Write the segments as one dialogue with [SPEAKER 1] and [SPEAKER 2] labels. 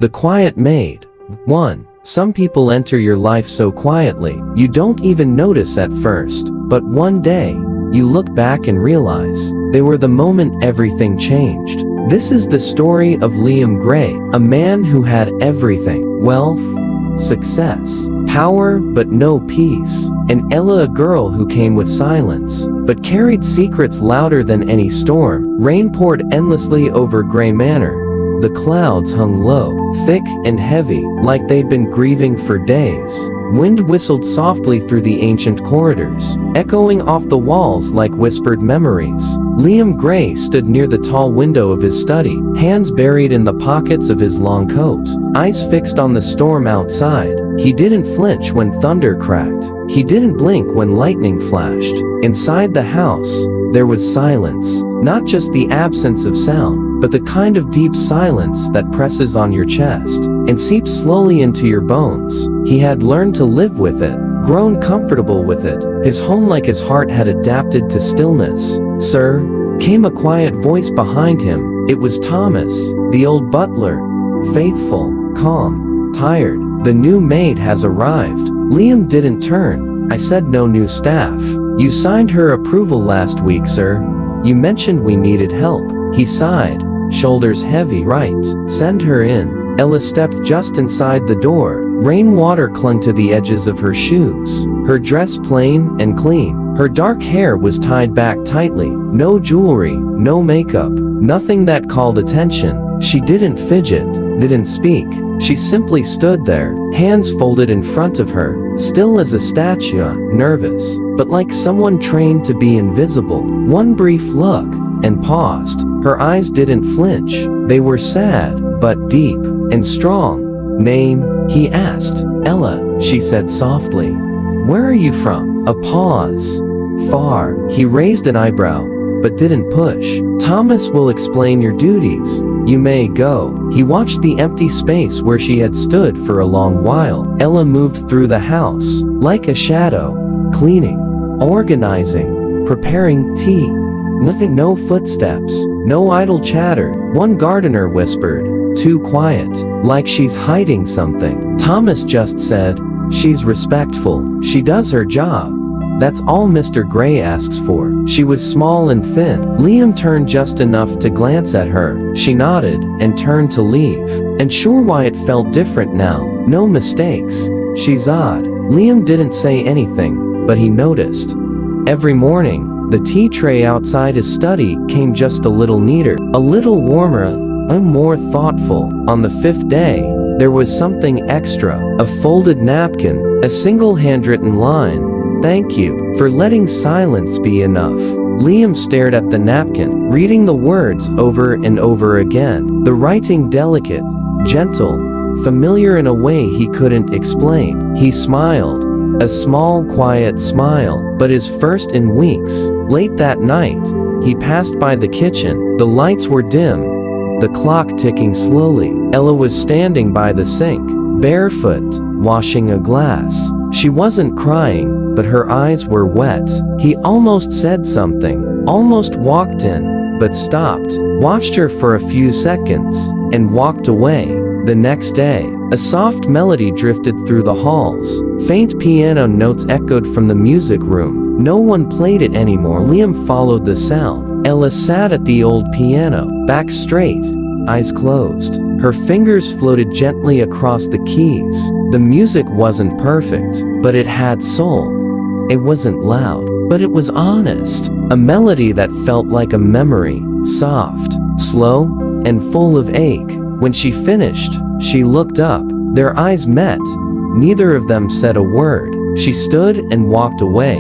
[SPEAKER 1] The Quiet Maid. 1. Some people enter your life so quietly, you don't even notice at first, but one day, you look back and realize, they were the moment everything changed. This is the story of Liam Gray, a man who had everything: wealth, success, power, but no peace, and Ella, a girl who came with silence, but carried secrets louder than any storm. Rain poured endlessly over Gray Manor. The clouds hung low, thick and heavy, like they'd been grieving for days. Wind whistled softly through the ancient corridors, echoing off the walls like whispered memories. Liam Gray stood near the tall window of his study, hands buried in the pockets of his long coat, eyes fixed on the storm outside. He didn't flinch when thunder cracked. He didn't blink when lightning flashed. Inside the house, there was silence. Not just the absence of sound, but the kind of deep silence that presses on your chest and seeps slowly into your bones. He had learned to live with it, grown comfortable with it. His home, like his heart, had adapted to stillness. "Sir," came a quiet voice behind him. It was Thomas, the old butler. Faithful, calm, tired. "The new maid has arrived." Liam didn't turn. "I said no new staff. You signed her approval last week, sir. You mentioned we needed help." He sighed, shoulders heavy. "Right. Send her in." Ella stepped just inside the door. Rainwater clung to the edges of her shoes. Her dress plain and clean. Her dark hair was tied back tightly. No jewelry, no makeup, nothing that called attention. She didn't fidget, didn't speak. She simply stood there, hands folded in front of her, still as a statue, nervous, but like someone trained to be invisible. One brief look, and paused. Her eyes didn't flinch. They were sad, but deep and strong. "Name?" he asked. "Ella," she said softly. "Where are you from?" A pause. "Far." He raised an eyebrow, but didn't push. "Thomas will explain your duties. You may go." He watched the empty space where she had stood for a long while. Ella moved through the house, like a shadow, cleaning, organizing, preparing tea. Nothing, no footsteps, no idle chatter. One gardener whispered, "Too quiet, like she's hiding something." Thomas just said, "She's respectful. She does her job. That's all Mr. Gray asks for." She was small and thin. Liam turned just enough to glance at her. She nodded and turned to leave. Unsure why it felt different now. No mistakes. "She's odd." Liam didn't say anything, but he noticed. Every morning, the tea tray outside his study came just a little neater, a little warmer, and more thoughtful. On the 5th day, there was something extra. A folded napkin, a single handwritten line. "Thank you for letting silence be enough." Liam stared at the napkin, reading the words over and over again. The writing delicate, gentle, familiar in a way he couldn't explain. He smiled. A small, quiet smile, but his first in weeks. Late that night, he passed by the kitchen. The lights were dim, the clock ticking slowly. Ella was standing by the sink, barefoot, washing a glass. She wasn't crying, but her eyes were wet. He almost said something, almost walked in, but stopped, watched her for a few seconds, and walked away. The next day, a soft melody drifted through the halls. Faint piano notes echoed from the music room. No one played it anymore. Liam followed the sound. Ella sat at the old piano, back straight, eyes closed. Her fingers floated gently across the keys. The music wasn't perfect, but it had soul. It wasn't loud, but it was honest. A melody that felt like a memory, soft, slow, and full of ache. When she finished, she looked up. Their eyes met. Neither of them said a word. She stood and walked away.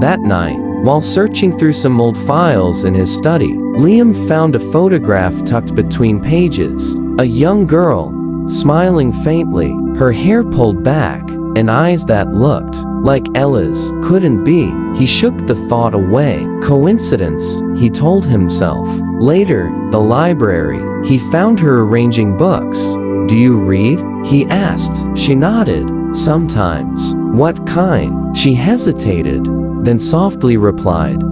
[SPEAKER 1] That night, while searching through some old files in his study, Liam found a photograph tucked between pages. A young girl, smiling faintly, her hair pulled back, and eyes that looked like Ella's. Couldn't be. He shook the thought away. Coincidence, he told himself. Later, the library, he found her arranging books. "Do you read?" he asked. She nodded. "Sometimes." "What kind?" She hesitated, then softly replied,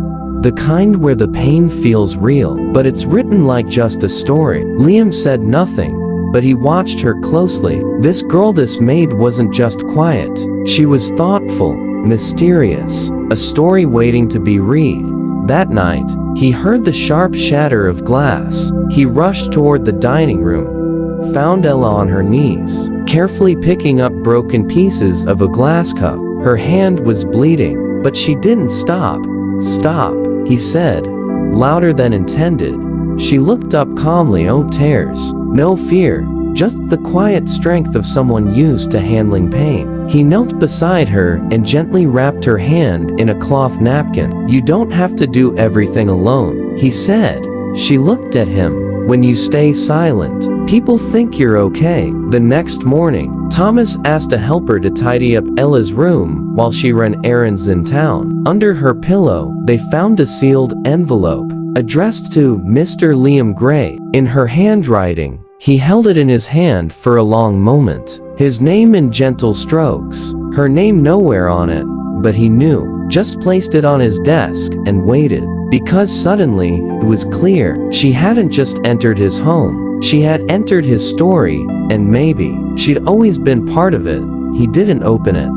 [SPEAKER 1] "The kind where the pain feels real, but it's written like just a story." Liam said nothing, but he watched her closely. This girl, this maid, wasn't just quiet. She was thoughtful, mysterious, a story waiting to be read. That night, he heard the sharp shatter of glass. He rushed toward the dining room, found Ella on her knees, carefully picking up broken pieces of a glass cup. Her hand was bleeding, but she didn't stop. "Stop," he said, louder than intended. She looked up calmly. "Oh, tears. No fear, just the quiet strength of someone used to handling pain." He knelt beside her and gently wrapped her hand in a cloth napkin. "You don't have to do everything alone," he said. She looked at him. "When you stay silent, people think you're okay." The next morning, Thomas asked a helper to tidy up Ella's room while she ran errands in town. Under her pillow, they found a sealed envelope addressed to Mr. Liam Gray. In her handwriting, he held it in his hand for a long moment. His name in gentle strokes, her name nowhere on it, but he knew. Just placed it on his desk and waited. Because suddenly, it was clear, she hadn't just entered his home. She had entered his story, and maybe she'd always been part of it. He didn't open it.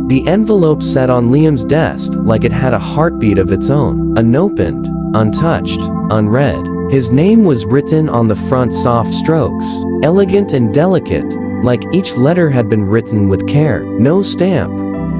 [SPEAKER 1] The envelope sat on Liam's desk like it had a heartbeat of its own, unopened, untouched, unread. His name was written on the front, soft strokes, elegant and delicate, like each letter had been written with care. No stamp,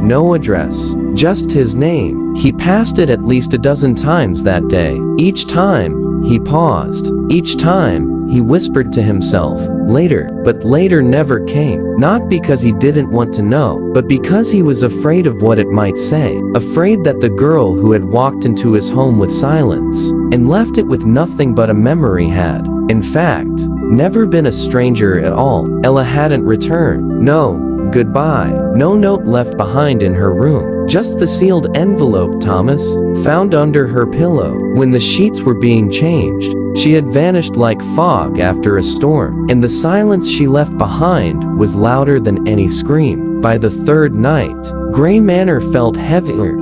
[SPEAKER 1] no address, just his name. He passed it at least a dozen times that day. Each time, he paused. Each time, he whispered to himself, later. But later never came. Not because he didn't want to know, but because he was afraid of what it might say. Afraid that the girl who had walked into his home with silence and left it with nothing but a memory had, in fact, never been a stranger at all. Ella hadn't returned. No goodbye. No note left behind in her room. Just the sealed envelope Thomas found under her pillow. When the sheets were being changed, she had vanished like fog after a storm, and the silence she left behind was louder than any scream. By the third night, Gray Manor felt heavier.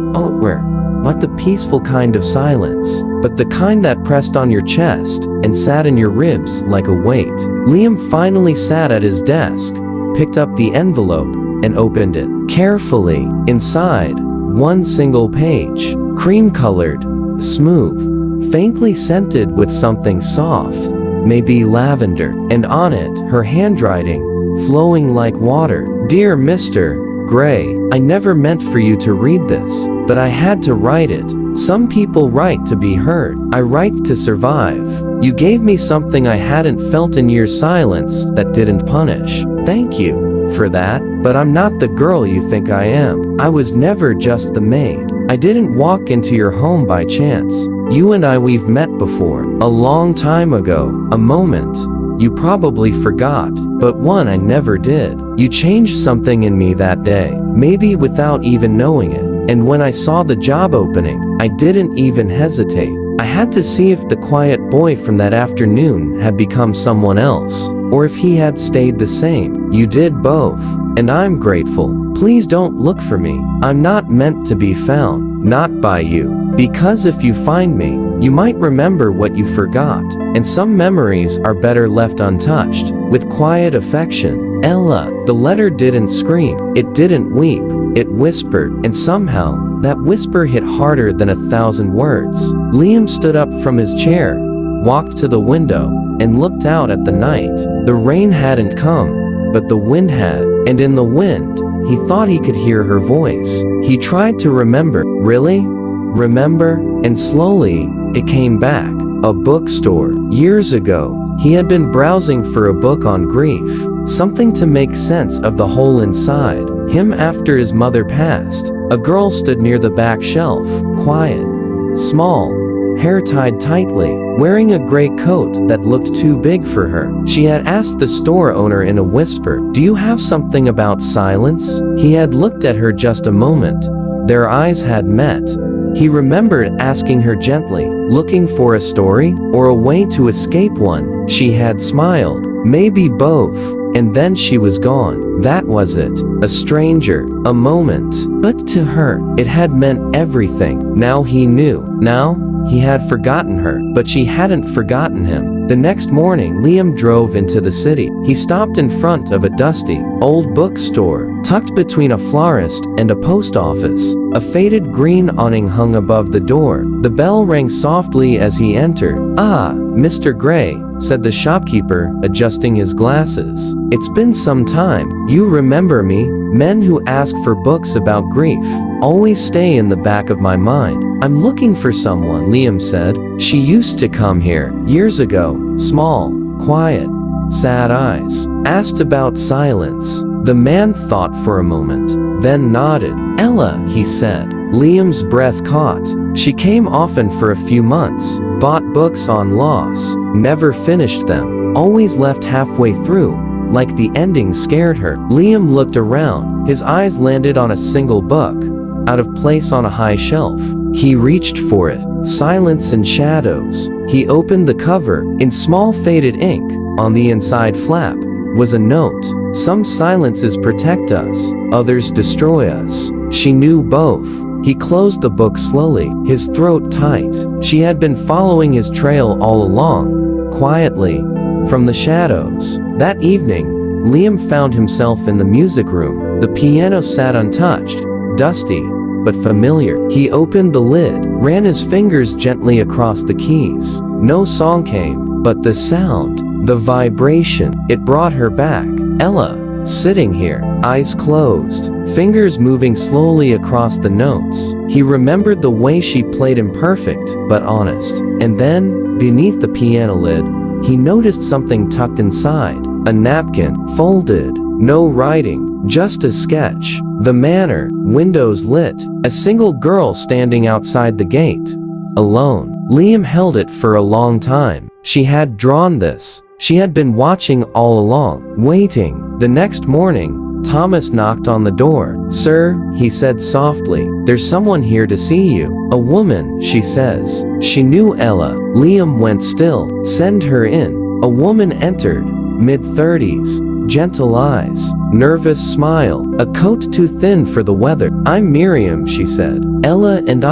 [SPEAKER 1] Not the peaceful kind of silence, but the kind that pressed on your chest and sat in your ribs like a weight. Liam finally sat at his desk, picked up the envelope, and opened it. Carefully, inside, one single page, cream-colored, smooth, faintly scented with something soft, maybe lavender, and on it, her handwriting, flowing like water. "Dear Mr. Gray, I never meant for you to read this, but I had to write it. Some people write to be heard. I write to survive. You gave me something I hadn't felt in years, silence that didn't punish. Thank you for that, but I'm not the girl you think I am. I was never just the maid. I didn't walk into your home by chance. You and I, we've met before, a long time ago, a moment you probably forgot, but one I never did. You changed something in me that day, maybe without even knowing it. And when I saw the job opening, I didn't even hesitate. I had to see if the quiet boy from that afternoon had become someone else, or if he had stayed the same. You did both, and I'm grateful. Please don't look for me. I'm not meant to be found, not by you. Because if you find me, you might remember what you forgot, and some memories are better left untouched. With quiet affection, Ella." The letter didn't scream, it didn't weep, it whispered, and somehow, that whisper hit harder than 1,000 words. Liam stood up from his chair, walked to the window, and looked out at the night. The rain hadn't come, but the wind had, and in the wind, he thought he could hear her voice. He tried to remember. Really? Remember? And slowly, it came back. A bookstore. Years ago, he had been browsing for a book on grief, something to make sense of the hole inside him after his mother passed. A girl stood near the back shelf, quiet, small, hair tied tightly, wearing a gray coat that looked too big for her. She had asked the store owner in a whisper, "Do you have something about silence?" He had looked at her just a moment. Their eyes had met. He remembered asking her gently, "Looking for a story, or a way to escape one?" She had smiled. "Maybe both." And then she was gone. That was it. A stranger, a moment. But to her, it had meant everything. Now he knew. Now, he had forgotten her, but she hadn't forgotten him. The next morning, Liam drove into the city. He stopped in front of a dusty, old bookstore, tucked between a florist and a post office. A faded green awning hung above the door. The bell rang softly as he entered. "Ah, Mr. Gray," said the shopkeeper, adjusting his glasses. "It's been some time. You remember me? Men who ask for books about grief always stay in the back of my mind." "I'm looking for someone," Liam said. "She used to come here years ago. Small, quiet, sad eyes. Asked about silence." The man thought for a moment, then nodded. "Ella," he said. Liam's breath caught. "She came often for a few months, bought books on loss, never finished them, always left halfway through, like the ending scared her." Liam looked around. His eyes landed on a single book, out of place on a high shelf. He reached for it. Silence and Shadows. He opened the cover. In small faded ink, on the inside flap, was a note. "Some silences protect us, others destroy us." She knew both. He closed the book slowly, his throat tight. She had been following his trail all along, quietly, from the shadows. That evening, Liam found himself in the music room. The piano sat untouched, dusty, but familiar. He opened the lid, ran his fingers gently across the keys. No song came, but the sound, the vibration, it brought her back. Ella, sitting here, eyes closed, fingers moving slowly across the notes. He remembered the way she played imperfect, but honest. And then, beneath the piano lid, he noticed something tucked inside. A napkin, folded, no writing, just a sketch. The manor, windows lit, a single girl standing outside the gate. Alone. Liam held it for a long time. She had drawn this. She had been watching all along, waiting. The next morning, Thomas knocked on the door. "Sir," he said softly, "there's someone here to see you." "A woman," she says. She knew Ella. Liam went still. "Send her in." A woman entered, mid-30s, gentle eyes, nervous smile, a coat too thin for the weather. "I'm Miriam," she said. "Ella and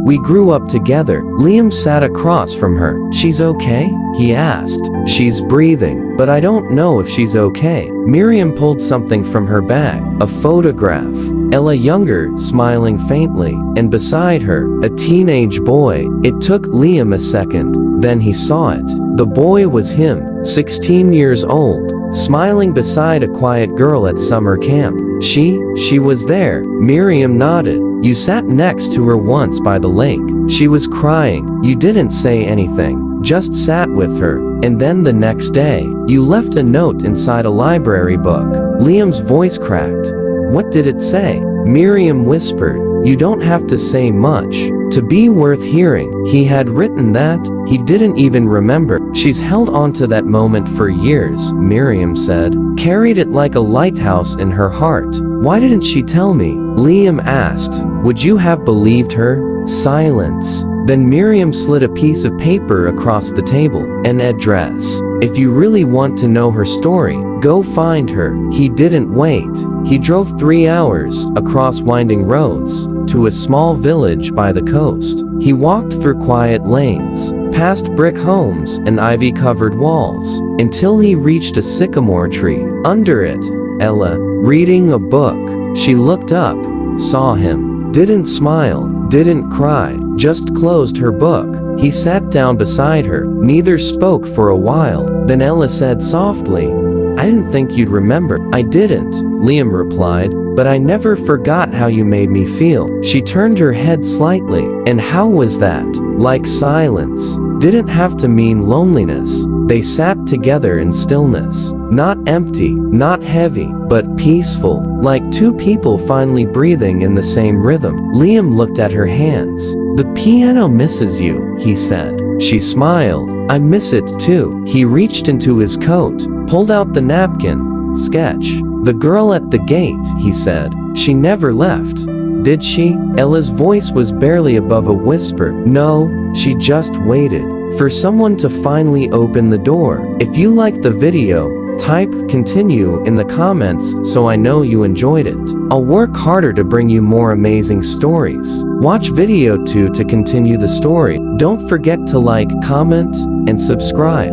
[SPEAKER 1] we grew up together." Liam sat across from her. "She's okay?" he asked. "She's breathing, but I don't know if she's okay." Miriam pulled something from her bag, a photograph. Ella younger, smiling faintly, and beside her, a teenage boy. It took Liam a second, then he saw it. The boy was him, 16 years old, smiling beside a quiet girl at summer camp. She was there. Miriam nodded. "You sat next to her once by the lake. She was crying. You didn't say anything, just sat with her. And then the next day, you left a note inside a library book." Liam's voice cracked. "What did it say?" Miriam whispered. "You don't have to say much to be worth hearing." He had written that. He didn't even remember. "She's held on to that moment for years," Miriam said. "Carried it like a lighthouse in her heart." "Why didn't she tell me?" Liam asked. "Would you have believed her?" Silence. Then Miriam slid a piece of paper across the table. "An address. If you really want to know her story, go find her." He didn't wait. He drove 3 hours, across winding roads, to a small village by the coast. He walked through quiet lanes, past brick homes and ivy-covered walls, until he reached a sycamore tree. Under it, Ella, reading a book. She looked up, saw him, didn't smile, didn't cry, just closed her book. He sat down beside her. Neither spoke for a while. Then Ella said softly, "I didn't think you'd remember." "I didn't," Liam replied, "but I never forgot how you made me feel." She turned her head slightly. "And how was that?" "Like silence. Didn't have to mean loneliness." They sat together in stillness. Not empty, not heavy, but peaceful, like two people finally breathing in the same rhythm. Liam looked at her hands. "The piano misses you," he said. She smiled. "I miss it too." He reached into his coat, pulled out the napkin. "Sketch. The girl at the gate," he said. "She never left, did she?" Ella's voice was barely above a whisper. "No, she just waited for someone to finally open the door." If you liked the video, type "continue" in the comments so I know you enjoyed it. I'll work harder to bring you more amazing stories. Watch video 2 to continue the story. Don't forget to like, comment, and subscribe.